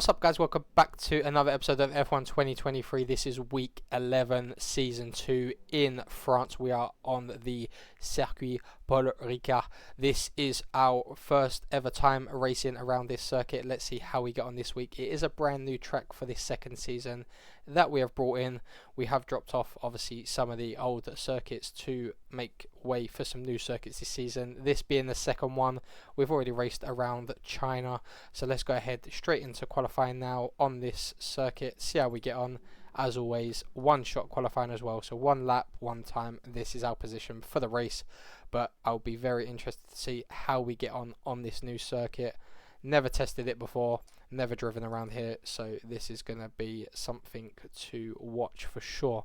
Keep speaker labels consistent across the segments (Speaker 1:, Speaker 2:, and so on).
Speaker 1: What's up, guys? Welcome back to another episode of F1 2023. This is week 11, season 2 in France. We are on the Circuit Paul Ricard. This is our first ever time racing around this circuit. Let's see how we get on this week. It is a brand new track for this second season that we have brought in. We have dropped off, obviously, some of the old circuits to make way for some new circuits this season. This being the second one, we've already raced around China. So let's go ahead straight into qualifying now on this circuit, see how we get on. As always, one shot qualifying as well, so one lap, one time. This is our position for the race, but I'll be very interested to see how we get on this new circuit. Never tested it before, never driven around here, so this is going to be something to watch for sure.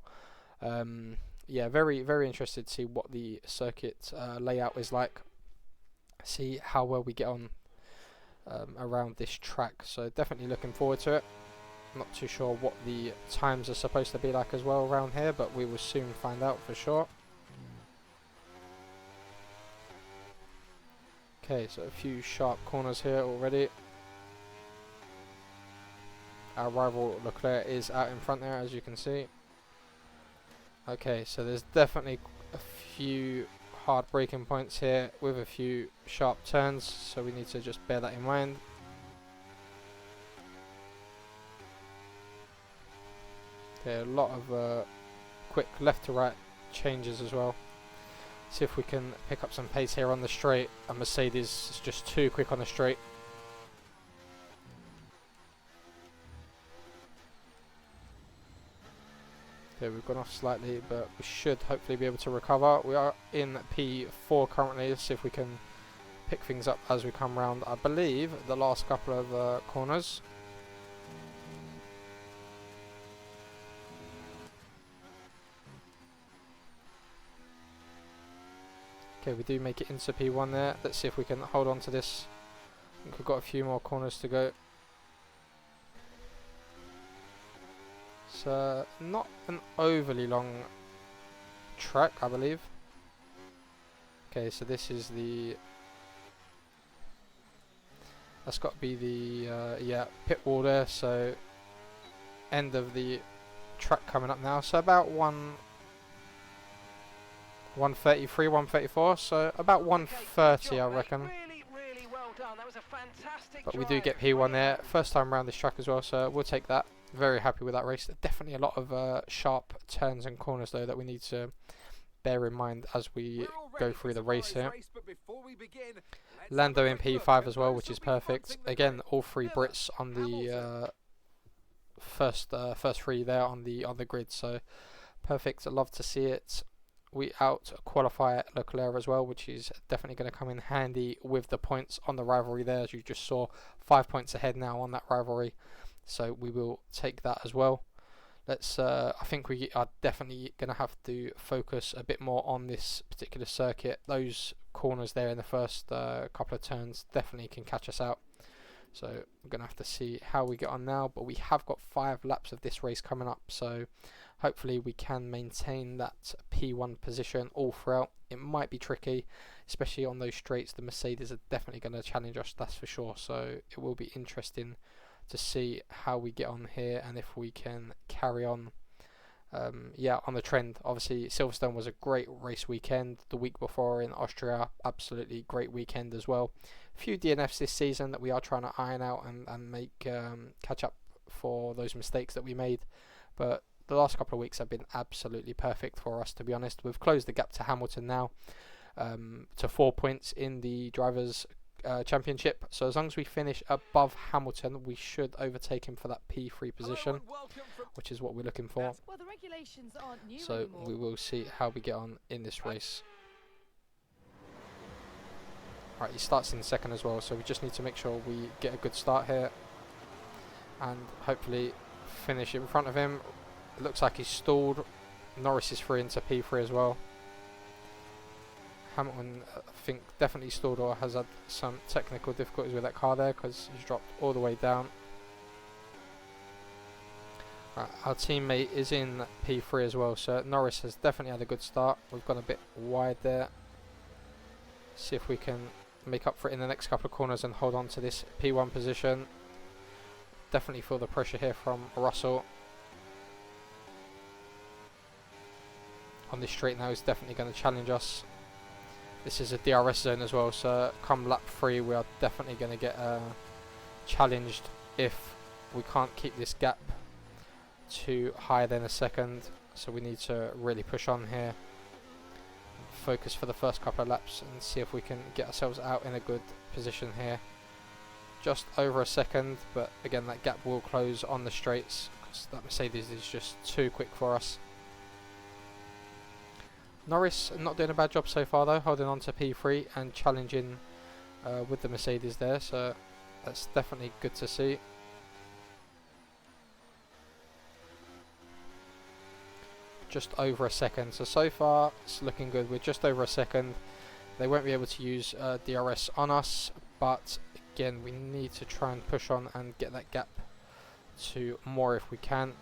Speaker 1: Yeah, very interested to see what the circuit layout is like, see how well we get on around this track, so definitely looking forward to it. Not too sure what the times are supposed to be like as well around here, but we will soon find out for sure. Okay, so a few sharp corners here already. Our rival Leclerc is out in front there, as you can see. Okay, so there's definitely a few hard braking points here with a few sharp turns, so we need to just bear that in mind. Okay, a lot of quick left to right changes as well. See if we can pick up some pace here on the straight. A Mercedes is just too quick on the straight. Okay, we've gone off slightly, but we should hopefully be able to recover. We are in P4 currently. Let's see if we can pick things up as we come round, I believe, the last couple of corners. Okay, we do make it into P1 there. Let's see if we can hold on to this. I think we've got a few more corners to go. It's not an overly long track, I believe. Okay, so this is the... That's got to be the yeah, pit wall there, so end of the track coming up now. So about 133, 134, so about 130 I reckon.
Speaker 2: Really well done. That was a fantastic
Speaker 1: but we do get P1 there, first time around this track as well, so we'll take that. Very happy with that race. Definitely a lot of sharp turns and corners though that we need to bear in mind as we go through the race here. Lando in P5 as well, which is perfect. Again, all three Brits on the first three there on the grid, so perfect. I'd love to see it. We out qualify Leclerc as well, which is definitely going to come in handy with the points on the rivalry there, as you just saw. 5 points ahead now on that rivalry, so we will take that as well. Let's I think we are definitely going to have to focus a bit more on this particular circuit. Those corners there in the first couple of turns definitely can catch us out, so we're going to have to see how we get on now. But we have got 5 laps of this race coming up, so hopefully we can maintain that P1 position all throughout. It might be tricky, especially on those straights. The Mercedes are definitely going to challenge us, that's for sure, so it will be interesting to see how we get on here and if we can carry on yeah, on the trend. Obviously Silverstone was a great race weekend. The week before in Austria, absolutely great weekend as well. A few DNFs this season that we are trying to iron out and make catch up for those mistakes that we made, but the last couple of weeks have been absolutely perfect for us, to be honest. We've closed the gap to Hamilton now to 4 points in the Drivers' Championship. So as long as we finish above Hamilton, we should overtake him for that P3 position, which is what we're looking for.
Speaker 3: Well, the regulations aren't new
Speaker 1: so
Speaker 3: anymore.
Speaker 1: we will see how we get on in this race. Right, he starts in second as well, so we just need to make sure we get a good start here and hopefully finish in front of him. It looks like he's stalled. Norris is free into P3 as well. Hamilton, I think, definitely stalled or has had some technical difficulties with that car there because he's dropped all the way down. Right, our teammate is in P3 as well, so Norris has definitely had a good start. We've gone a bit wide there. See if we can make up for it in the next couple of corners and hold on to this P1 position. definitely feel the pressure here from Russell. On this straight now, he's definitely going to challenge us. This is a DRS zone as well, so come lap 3 we are definitely going to get challenged if we can't keep this gap to higher than a second. So we need to really push on here, focus for the first couple of laps and see if we can get ourselves out in a good position here. Just over a second, but again that gap will close on the straights because that Mercedes is just too quick for us. Norris not doing a bad job so far though, holding on to P3 and challenging with the Mercedes there, so that's definitely good to see. Just over a second, so far it's looking good. We're just over a second. They won't be able to use DRS on us, but again we need to try and push on and get that gap to more if we can.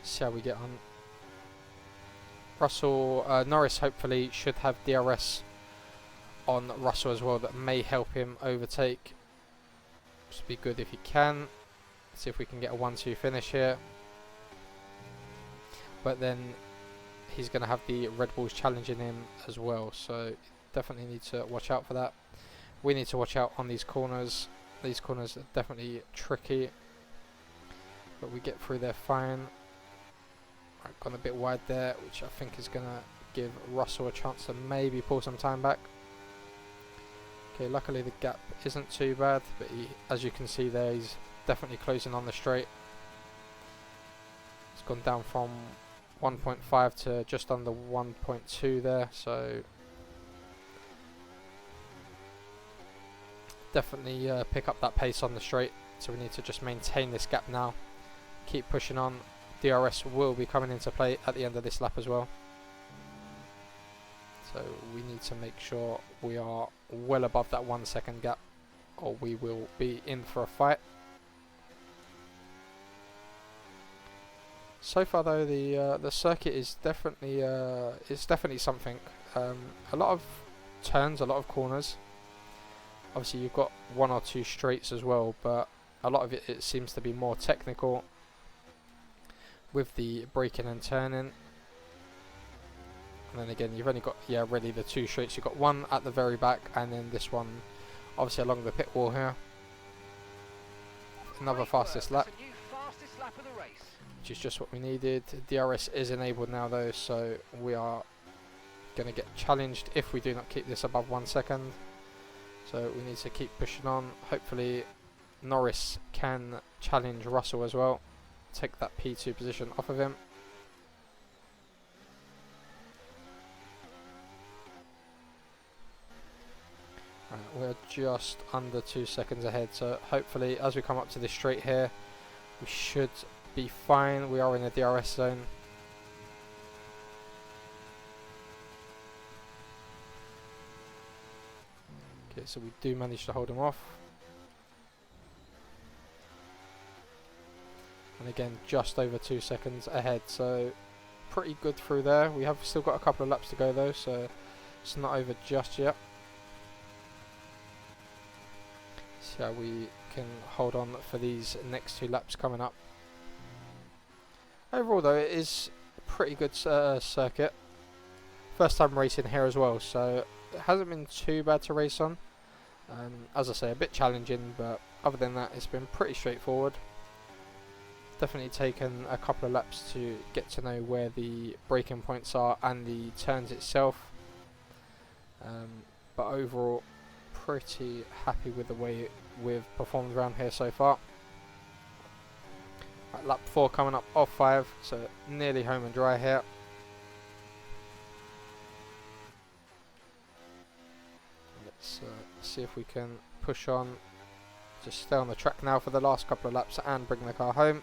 Speaker 1: See how we get on. Norris hopefully should have DRS on Russell as well, that may help him overtake. Should be good if he can. See if we can get a 1-2 finish here. But then he's going to have the Red Bulls challenging him as well, so definitely need to watch out for that. We need to watch out on these corners. These corners are definitely tricky, but we get through there fine. Right, gone a bit wide there, which I think is going to give Russell a chance to maybe pull some time back. Okay, luckily the gap isn't too bad, but as you can see there, he's definitely closing on the straight. It's gone down from 1.5 to just under 1.2 there, so definitely pick up that pace on the straight. So we need to just maintain this gap now, keep pushing on. DRS will be coming into play at the end of this lap as well, so we need to make sure we are well above that 1 second gap or we will be in for a fight. So far though, the circuit is definitely something. A lot of turns, a lot of corners. Obviously you've got 1 or 2 straights as well, but a lot of it seems to be more technical with the braking and turning. And then again you've only got really the 2 straights. You've got one at the very back and then this one obviously along the pit wall here. Another fastest lap, which is just what we needed. DRS is enabled now though, so we are going to get challenged if we do not keep this above 1 second. So we need to keep pushing on. Hopefully Norris can challenge Russell as well, take that P2 position off of him. Right, we're just under 2 seconds ahead, so hopefully as we come up to this straight here we should be fine. We are in the DRS zone. Okay, so we do manage to hold him off. And again, just over 2 seconds ahead, so pretty good through there. We have still got a couple of laps to go though, so it's not over just yet. See how we can hold on for these next 2 laps coming up. Overall though, it is a pretty good circuit. First time racing here as well, so it hasn't been too bad to race on. As I say, a bit challenging, but other than that it's been pretty straightforward. Definitely taken a couple of laps to get to know where the braking points are and the turns itself. But overall, pretty happy with the way we've performed around here so far. Right, lap 4 coming up off 5, so nearly home and dry here. Let's see if we can push on. Just stay on the track now for the last couple of laps and bring the car home.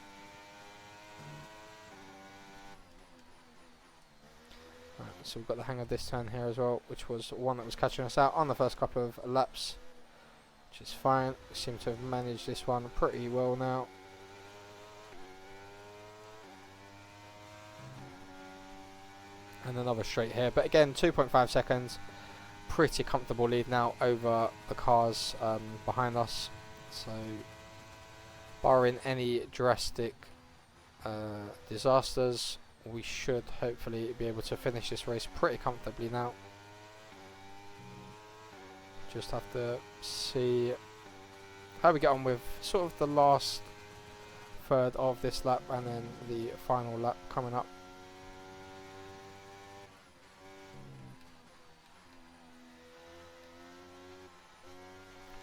Speaker 1: Right, so we've got the hang of this turn here as well, which was one that was catching us out on the first couple of laps, which is fine. We seem to have managed this one pretty well now. And another straight here, but again 2.5 seconds. pretty comfortable lead now over the cars behind us. So, barring any drastic disasters, we should hopefully be able to finish this race pretty comfortably now. Just have to see how we get on with sort of the last third of this lap and then the final lap coming up.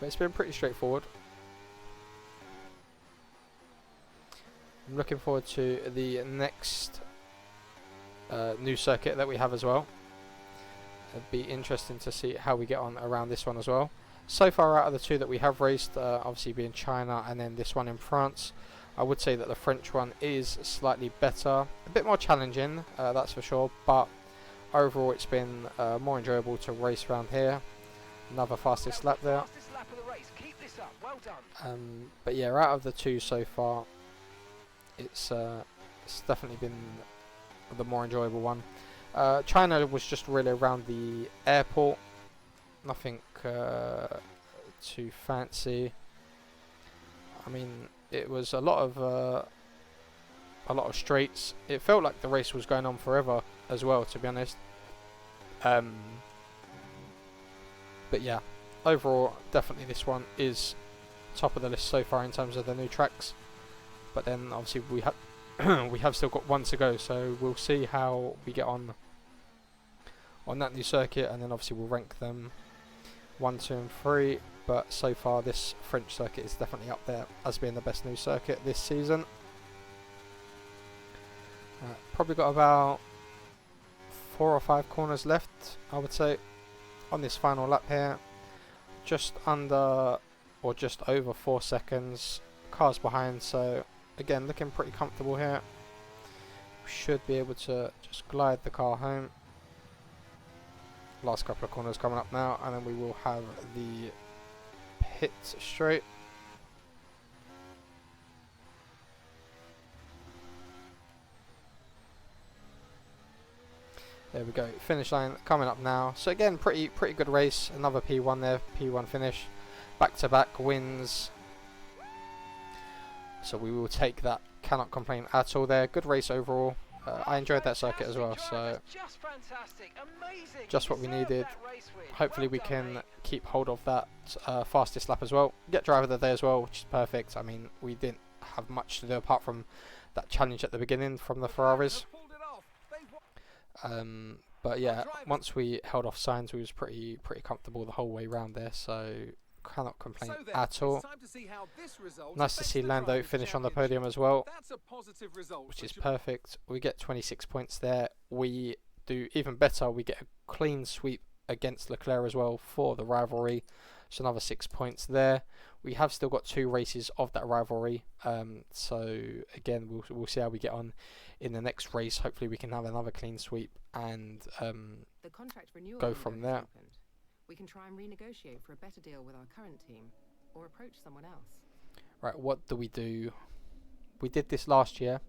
Speaker 1: But it's been pretty straightforward. I'm looking forward to the next new circuit that we have as well. It'd be interesting to see how we get on around this one as well. So far out of the two that we have raced, obviously being China and then this one in France, I would say that the French one is slightly better, a bit more challenging, that's for sure, but overall it's been more enjoyable to race around here. Another fastest lap there. But yeah, out of the two so far, it's definitely been the more enjoyable one. China was just really around the airport, nothing too fancy. I mean, it was a lot of straights. It felt like the race was going on forever as well, to be honest. But yeah, overall, definitely this one is top of the list so far in terms of the new tracks. But then obviously we have we have still got one to go, so we'll see how we get on that new circuit, and then obviously we'll rank them 1, 2 and 3. But so far this French circuit is definitely up there as being the best new circuit this season. Probably got about 4 or 5 corners left, I would say, on this final lap here. Just under or just over 4 seconds, cars behind, so again looking pretty comfortable here. We should be able to just glide the car home. Last couple of corners coming up now, and then we will have the pit straight. There we go, finish line coming up now. So again, pretty good race. Another P1 there, P1 finish, back-to-back wins. So we will take that. Cannot complain at all there. Good race overall. I enjoyed that circuit as well, so just what we needed. Hopefully we can keep hold of that fastest lap as well. Get driver of the day as well, which is perfect. I mean, we didn't have much to do apart from that challenge at the beginning from the Ferraris. But yeah, once we held off signs, we was pretty comfortable the whole way round there, so cannot complain at all. Nice to see Lando finish on the podium as well, which is perfect. We get 26 points there. We do even better, we get a clean sweep against Leclerc as well for the rivalry, so another 6 points there. We have still got 2 races of that rivalry, so again we'll see how we get on in the next race. Hopefully we can have another clean sweep and go from there.
Speaker 4: We can try and renegotiate for a better deal with our current team, or approach someone else.
Speaker 1: Right, what do? We did this last year,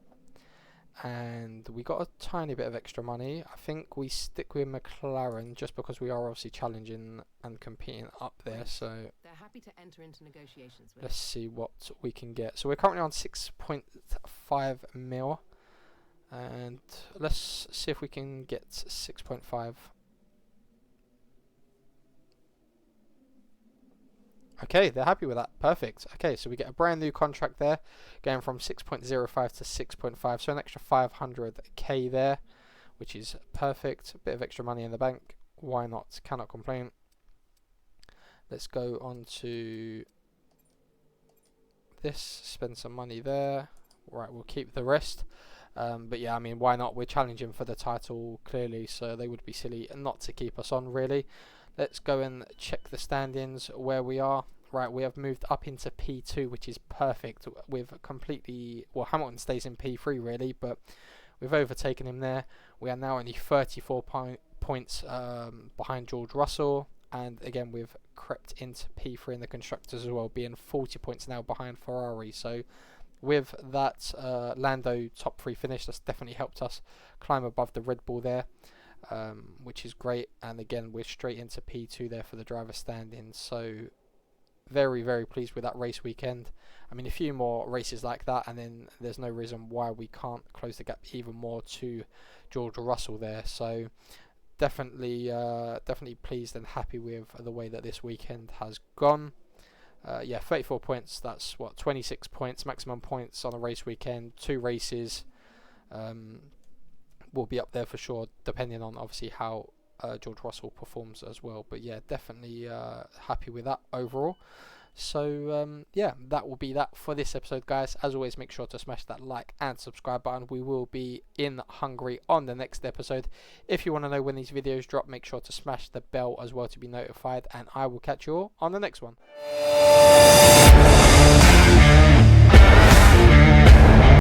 Speaker 1: and we got a tiny bit of extra money. I think we stick with McLaren just because we are obviously challenging and competing up there. So
Speaker 4: they're happy to enter into negotiations with
Speaker 1: let's see what we can get. So we're currently on 6.5 mil, and let's see if we can get 6.5. Okay, they're happy with that. Perfect. Okay, so we get a brand new contract there, going from 6.05 to 6.5, so an extra 500k there, which is perfect. A bit of extra money in the bank. Why not? Cannot complain. Let's go on to this. Spend some money there. Right, we'll keep the rest. But yeah, I mean, why not? We're challenging for the title clearly, so they would be silly not to keep us on, really. Let's go and check the standings where we are. Right, we have moved up into P2, which is perfect. We've completely, well, Hamilton stays in P3 really, but we've overtaken him there. We are now only 34 points behind George Russell, and again we've crept into P3 in the constructors as well, being 40 points now behind Ferrari. So with that Lando top 3 finish, that's definitely helped us climb above the Red Bull there. which is great. And again, we're straight into P2 there for the driver standings. So very, very pleased with that race weekend. I mean, a few more races like that, and then there's no reason why we can't close the gap even more to George Russell there. So definitely pleased and happy with the way that this weekend has gone. Yeah, 34 points. That's what, 26 points, maximum points on a race weekend. 2 races. Will be up there for sure, depending on obviously how George Russell performs as well. But yeah, definitely happy with that overall. So yeah, that will be that for this episode, guys. As always, make sure to smash that like and subscribe button. We will be in Hungary on the next episode. If you want to know when these videos drop, make sure to smash the bell as well to be notified, and I will catch you all on the next one.